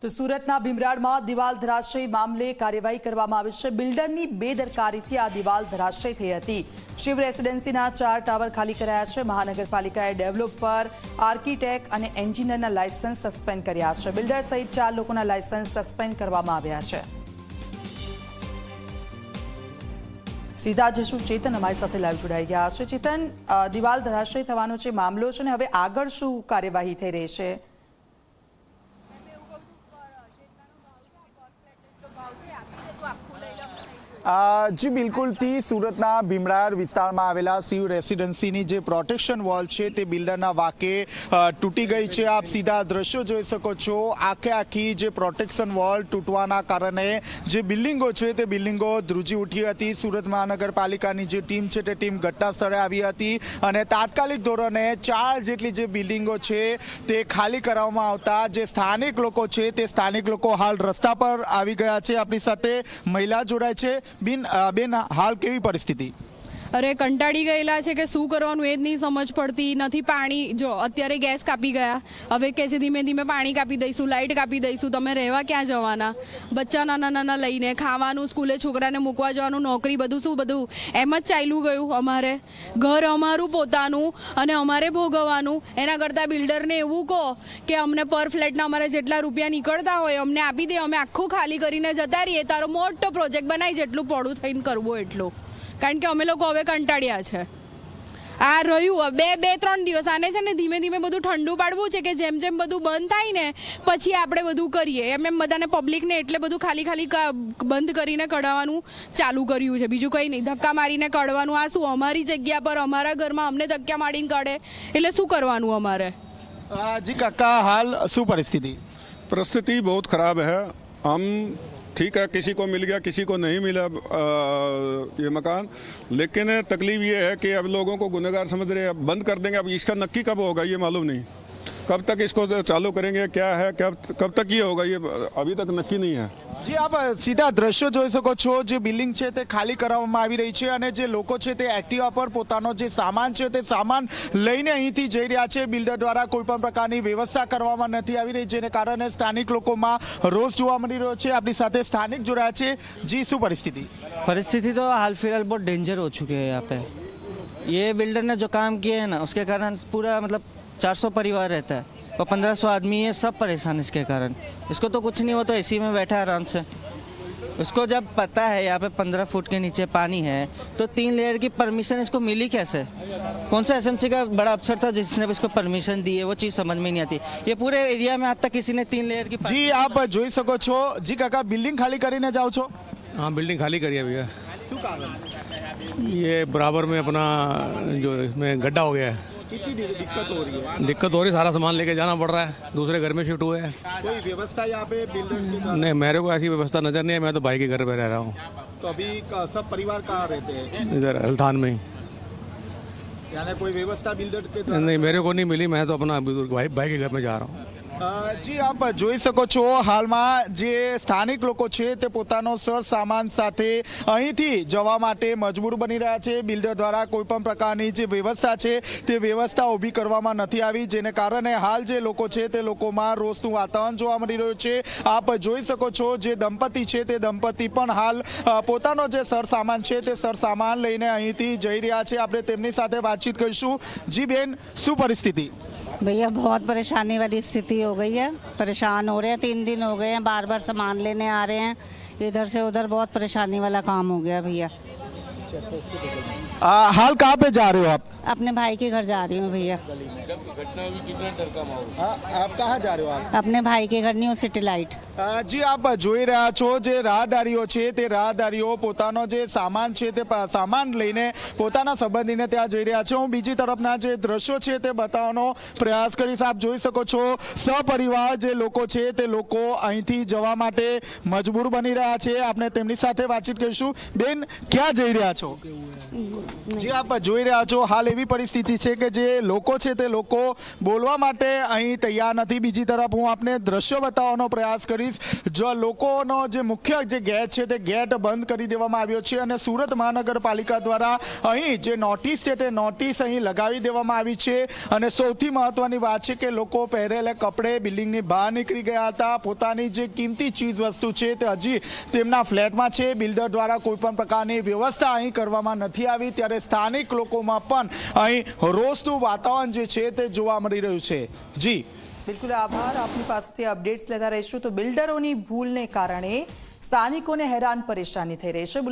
તો સુરતના ભીમરાડમાં દિવાલ ધરાશય મામલે કાર્યવાહી કરવામાં આવી છે। બિલ્ડરની બેદરકારીથી આ દિવાલ ધરાશય થઈ હતી। શિવ રેસિડેન્સીના 4 ટાવર ખાલી કરાયા છે। મહાનગરપાલિકાએ ડેવલપર, આર્કિટેક્ટ અને એન્જિનિયરના લાયસન્સ સસ્પેન્ડ કર્યા છે। બિલ્ડર સહિત 4 લોકોના લાયસન્સ સસ્પેન્ડ કરવામાં આવ્યા છે। સીધા જશું ચેતન અમારી સાથે લાઈવ જોડાઈ ગયા છે। ચેતન, દિવાલ ધરાશય થવાનો છે મામલો છે ને હવે આગળ શું કાર્યવાહી થઈ રહી છે? जी बिल्कुल थी सूरतना भीमराड विस्तार में आवेला शिव रेसिडेंसी जे प्रोटेक्शन वॉल है ते बिल्डरना वाके तूटी गई है। आप सीधा दृश्यों जोई सको छो। आखे आखी जे प्रोटेक्शन वॉल तूटवाना कारणे जे बिल्डिंगो है ते बिल्डिंगो ध्रुजी उठी हती। सूरत महानगरपालिकानी जे टीम है ते टीम घटना स्थळे आवी हती अने तात्कालिक धोरणे 4 जेटली जे बिल्डिंगो है ते खाली कराववामां आवता जे स्थानिक लोको है ते स्थानिक लोको हाल रस्ता पर आवी गया है। अपनी साथे महिला जोड़ाय छे। बेन हाल केवी परिस्थिति? अरे कंटाड़ी गयेला छे के शुं करवानुं ए ज नहीं समझ पड़ती नथी। पाणी जो अत्यारे गैस कापी गया, हवे कहे छे धीमे धीमे पाणी कापी दईशुं, लाइट कापी दईशुं, तमे रहेवा क्यां जवाना? बच्चा नाना नाना लईने खावानुं, स्कूले छोकराने मूकवा जवानुं, नौकरी बधुं शुं बधुं एम ज चाल्युं गयुं। अमारे घर अमारुं पोतानुं अने अमारे भोगववानुं। एना करता बिल्डरने एवुं कहो के अमने पर फ्लेटना अमारे जेटला रूपिया निकळता होय अमने आपी दे, अमे आखुं खाली करीने जता रहीए, तारो मोटो प्रोजेक्ट बनावी जेटલું પોળું થઈને કરવું એટલું। કારણ કે અમે લોકો હવે કંટાળ્યા છે। આ રહ્યું બે ત્રણ દિવસ આને છે ને ધીમે ધીમે બધું ઠંડુ પાડવું છે કે જેમ જેમ બધું બંધ થાય ને પછી આપણે બધું કરીએ એમ એમ બધાને પબ્લિકને એટલે બધું ખાલી ખાલી બંધ કરીને કઢાવવાનું ચાલુ કર્યું છે। બીજું કંઈ નહીં, ધક્કા મારીને કાઢવાનું। આ શું અમારી જગ્યા પર અમારા ઘરમાં અમને ધક્કા મારીને કાઢે એટલે શું કરવાનું અમારે? जी काका, हाल शू परिस्थिति? परिस्थिति बहुत खराब है। हम ठीक है, किसी को मिल गया किसी को नहीं मिला ये मकान, लेकिन तकलीफ ये है कि अब लोगों को गुनहगार समझ रहे हैं। अब बंद कर देंगे, अब इसका नक्की कब होगा ये मालूम नहीं। कब तक इसको चालू करेंगे, क्या है, कब तक ये होगा ये अभी तक नक्की नहीं है। जी आप सीधा दृश्यो जोई सको छो। जे बिल्डिंग है ते खाली कराववामां आवी रही है अने जे लोको छे ते एक्टिवा पर पोतानो जे सामान है ते सामान लईने અહીંથી જઈ રહ્યા છે। બિલ્ડર દ્વારા કોઈ પણ પ્રકારની વ્યવસ્થા કરવામાં નથી આવી રહી, જેને કારણે સ્થાનિક લોકોમાં રોષ જોવા મળી રહ્યો છે। આપણી સાથે સ્થાનિક જોડાયા છે। जी શું परिस्थिति तो हाल फिलहाल बहुत डेंजर हो चुके हैं यहाँ पे। ये बिल्डर ने जो काम किए हैं ना उसके कारण पूरा मतलब 400 परिवार रहता है और 1500 आदमी है, सब परेशान इसके कारण। इसको तो कुछ नहीं, वो तो एसी में बैठा है आराम से। उसको जब पता है यहाँ पे 15 फुट के नीचे पानी है तो 3 लेयर की परमिशन इसको मिली कैसे? कौन सा एसएमसी का बड़ा अफसर था जिसने इसको परमिशन दी है? वो चीज़ समझ में नहीं आती। ये पूरे एरिया में आज तक किसी ने 3 लेयर की जी आप જોઈ શકો છો। जी काका, बिल्डिंग खाली કરીને जाओ छो? हाँ, बिल्डिंग खाली करी है भैया। શું કારણ? ये बराबर में अपना जो इसमें गड्ढा हो गया है। कितनी दिक्कत हो रही है? दिक्कत हो रही है, सारा सामान लेके जाना पड़ रहा है। दूसरे घर में शिफ्ट हुए हैं। कोई व्यवस्था यहाँ पे बिल्डर की? नहीं, मेरे को ऐसी व्यवस्था नज़र नहीं है। मैं तो भाई के घर पे रह रहा हूँ। तो अभी सब परिवार कहाँ रहते हैं? इधर हल्थान में ही। यानी कोई व्यवस्था बिल्डर के? नहीं, मेरे को नहीं मिली। मैं तो अपना भाई के घर में जा रहा हूँ। जी आप જોઈ શકો છો। હાલમાં જે સ્થાનિક લોકો છે તે પોતાનો સર સામાન સાથે અહીંથી જવા માટે મજબૂર બની રહ્યા છે। બિલ્ડર દ્વારા કોઈ પણ પ્રકારની જે વ્યવસ્થા છે તે વ્યવસ્થા ઊભી કરવામાં નથી આવી, જેને કારણે હાલ જે લોકો છે તે લોકોમાં રોષનું વાતાવરણ જોવા મળી રહ્યું છે। આપ જોઈ શકો છો જે દંપતી છે તે દંપતી પણ હાલ પોતાનો જે સર સામાન છે તે સર સામાન લઈને અહીંથી જઈ રહ્યા છે। આપણે તેમની સાથે વાતચીત કરીશું। જી બેન, શું પરિસ્થિતિ? भैया बहुत परेशानी वाली स्थिति हो गई है। परेशान हो रहे हैं, 3 दिन हो गए हैं, बार बार सामान लेने आ रहे हैं, इधर से उधर बहुत परेशानी वाला काम हो गया भैया। हाल कहाँ पे जा रहे हो आप? अपने भाई के घर जा रही हूँ भैया। आप कहाँ जा रहे हो आप? अपने भाई के घर न्यू सिटी लाइट। जी आप જોઈ રહ્યા છો જે રાહદારીઓ છે તે રાહદારીઓ પોતાનો જે સામાન છે તે સામાન લઈને પોતાના સંબંધીને ત્યાં જઈ રહ્યા છે। હું બીજી તરફના જે દ્રશ્યો છે તે બતાવવાનો પ્રયાસ કરીશ। આપ જોઈ શકો છો સપરિવાર જે લોકો છે તે લોકો અહીંથી જવા માટે મજબૂર બની રહ્યા છે। આપણે તેમની સાથે વાતચીત કરીશું। બેન, ક્યાં જઈ રહ્યા છો? જે આપ જોઈ રહ્યા છો હાલ એવી પરિસ્થિતિ છે કે જે લોકો છે તે લોકો બોલવા માટે અહીં તૈયાર નથી. બીજી તરફ હું આપને દ્રશ્યો બતાવવાનો પ્રયાસ કરીશ. જો લોકોનો જે મુખ્ય જે ગેટ છે તે ગેટ બંધ કરી દેવામાં આવ્યો છે અને સુરત મહાનગરપાલિકા દ્વારા અહીં જે નોટિસ છે તે નોટિસ અહીં લગાવી દેવામાં આવી છે. અને સૌથી મહત્વની વાત છે કે લોકો પહેરેલા કપડે બિલ્ડિંગની બહાર નીકળી ગયા હતા. પોતાની જે કિંમતી ચીજ વસ્તુ છે તે હજી તેમના ફ્લેટમાં છે. બિલ્ડર દ્વારા કોઈ પણ પ્રકારની વ્યવસ્થા અહીં કરવામાં નથી આવી. ત્યારે સ્થાનિક લોકોમાં પણ અહીં રોષનું વાતાવરણ જે છે તે જોવા મળી રહ્યું છે. જી બિલકુલ આભાર. આપની પાસેથી અપડેટ્સ લેતા રહીશું. તો બિલ્ડરોની ભૂલને કારણે સ્થાનિકોને હેરાન પરેશાની થઈ રહી છે.